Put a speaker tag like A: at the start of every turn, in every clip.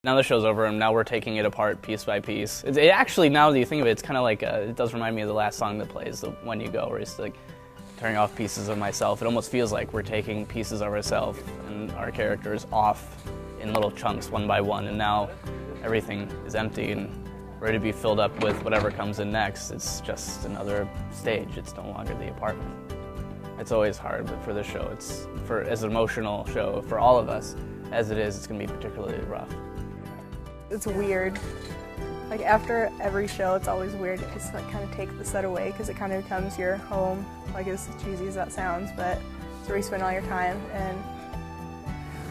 A: Now the show's over, and now we're taking it apart piece by piece. It actually, now that you think of it, it's kind of like, it does remind me of the last song that plays, the When You Go, where it's like tearing off pieces of myself. It almost feels like we're taking pieces of ourselves and our characters off in little chunks, one by one, and now everything is empty and ready to be filled up with whatever comes in next. It's just another stage. It's no longer the apartment. It's always hard, but for this show, as an emotional show for all of us, as it is, it's going to be particularly rough.
B: It's weird. Like after every show, it's always weird to just like kind of take the set away because it kind of becomes your home. Like as cheesy as that sounds, but it's where you spend all your time.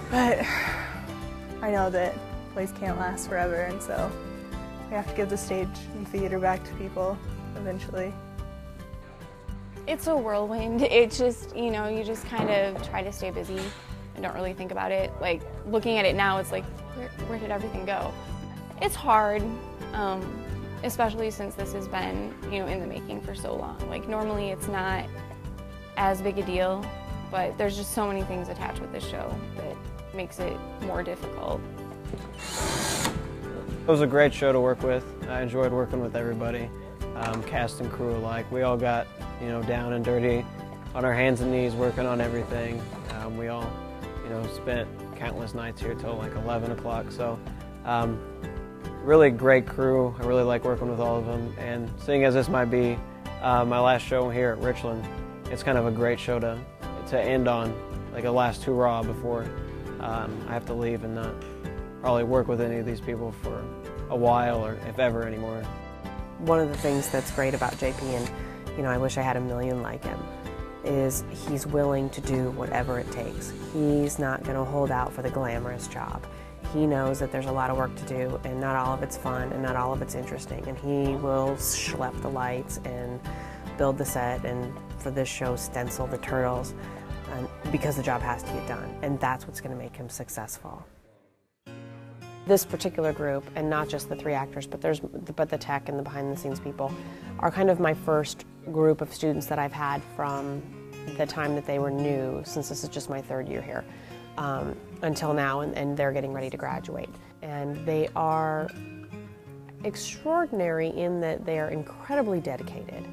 B: But I know that plays can't last forever, and so we have to give the stage and theater back to people eventually.
C: It's a whirlwind. It's just, you know, you just kind of try to stay busy and don't really think about it. Like looking at it now, it's like, where did everything go? It's hard, especially since this has been, you know, in the making for so long. Like normally it's not as big a deal, but there's just so many things attached with this show that makes it more difficult.
D: It was a great show to work with. I enjoyed working with everybody, cast and crew alike. We all got, you know, down and dirty on our hands and knees working on everything. We all, you know, spent countless nights here till like 11 o'clock. So really great crew. I really like working with all of them. And seeing as this might be my last show here at Richland, it's kind of a great show to end on, like a last hurrah before I have to leave and not probably work with any of these people for a while, or if ever anymore.
E: One of the things that's great about JP, and you know, I wish I had a million like him, is he's willing to do whatever it takes. He's not going to hold out for the glamorous job. He knows that there's a lot of work to do, and not all of it's fun, and not all of it's interesting, and he will schlep the lights and build the set, and for this show, stencil the turtles, because the job has to get done, and that's what's going to make him successful. This particular group, and not just the three actors, but the tech and the behind-the-scenes people, are kind of my first group of students that I've had from the time that they were new, since this is just my third year here, until now, and they're getting ready to graduate. And they are extraordinary in that they are incredibly dedicated,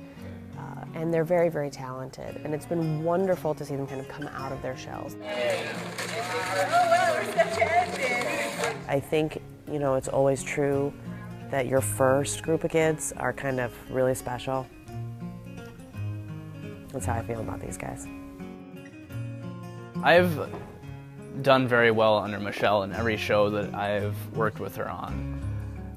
E: and they're very, very talented. And it's been wonderful to see them kind of come out of their shells. I think, you know, it's always true that your first group of kids are kind of really special. That's how I feel about these guys.
A: I've done very well under Michelle in every show that I've worked with her on.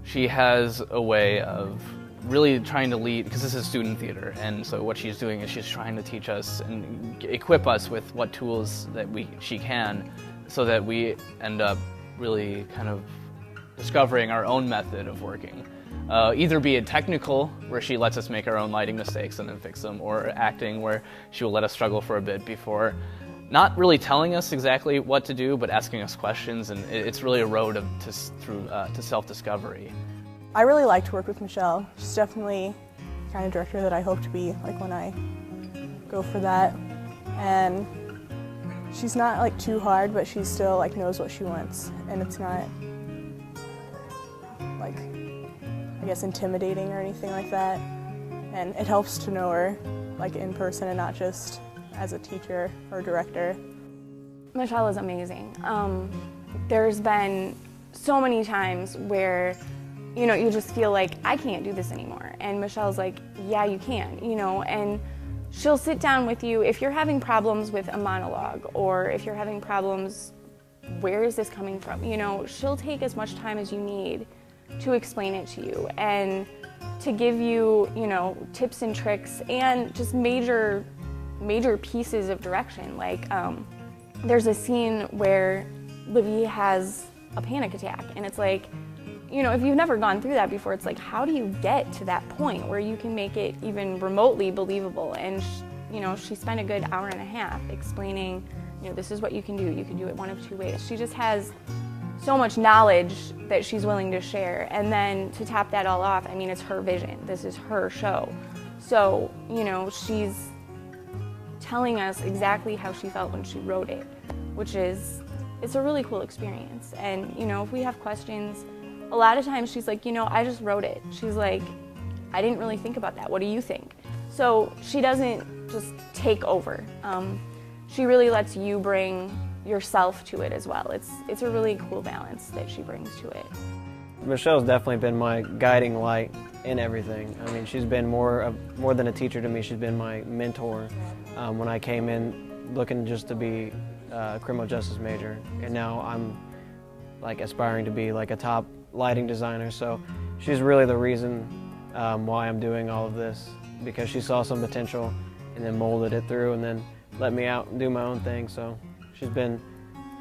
A: She has a way of really trying to lead, because this is student theater, and so what she's doing is she's trying to teach us and equip us with what tools that she can, so that we end up really kind of discovering our own method of working. Either be it technical, where she lets us make our own lighting mistakes and then fix them, or acting, where she will let us struggle for a bit before not really telling us exactly what to do, but asking us questions, and it's really a road to self-discovery.
B: I really like to work with Michelle. She's definitely the kind of director that I hope to be, like when I go for that. And she's not like too hard, but she still like knows what she wants, and it's not like, I guess, intimidating or anything like that. And it helps to know her like in person and not just as a teacher or director.
C: Michelle is amazing. There's been so many times where, you know, you just feel like, I can't do this anymore. And Michelle's like, yeah, you can, you know, and she'll sit down with you if you're having problems with a monologue, or if you're having problems, where is this coming from? You know, she'll take as much time as you need to explain it to you and to give you, you know, tips and tricks and just major pieces of direction. Like, there's a scene where Livy has a panic attack, and it's like, you know, if you've never gone through that before, it's like, how do you get to that point where you can make it even remotely believable? And, you know, she spent a good hour and a half explaining, you know, this is what you can do. You can do it one of two ways. She just has so much knowledge that she's willing to share. And then to top that all off, I mean, it's her vision. This is her show. So, you know, she's telling us exactly how she felt when she wrote it, which is it's a really cool experience. And, you know, if we have questions, a lot of times she's like, you know, I just wrote it. She's like, I didn't really think about that. What do you think? So she doesn't just take over. She really lets you bring yourself to it as well. It's a really cool balance that she brings to it.
D: Michelle's definitely been my guiding light in everything. I mean, she's been more than a teacher to me. She's been my mentor when I came in looking just to be a criminal justice major, and now I'm like aspiring to be like a top lighting designer. So she's really the reason why I'm doing all of this, because she saw some potential and then molded it through and then let me out and do my own thing. So she's been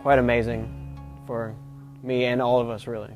D: quite amazing for me and all of us, really.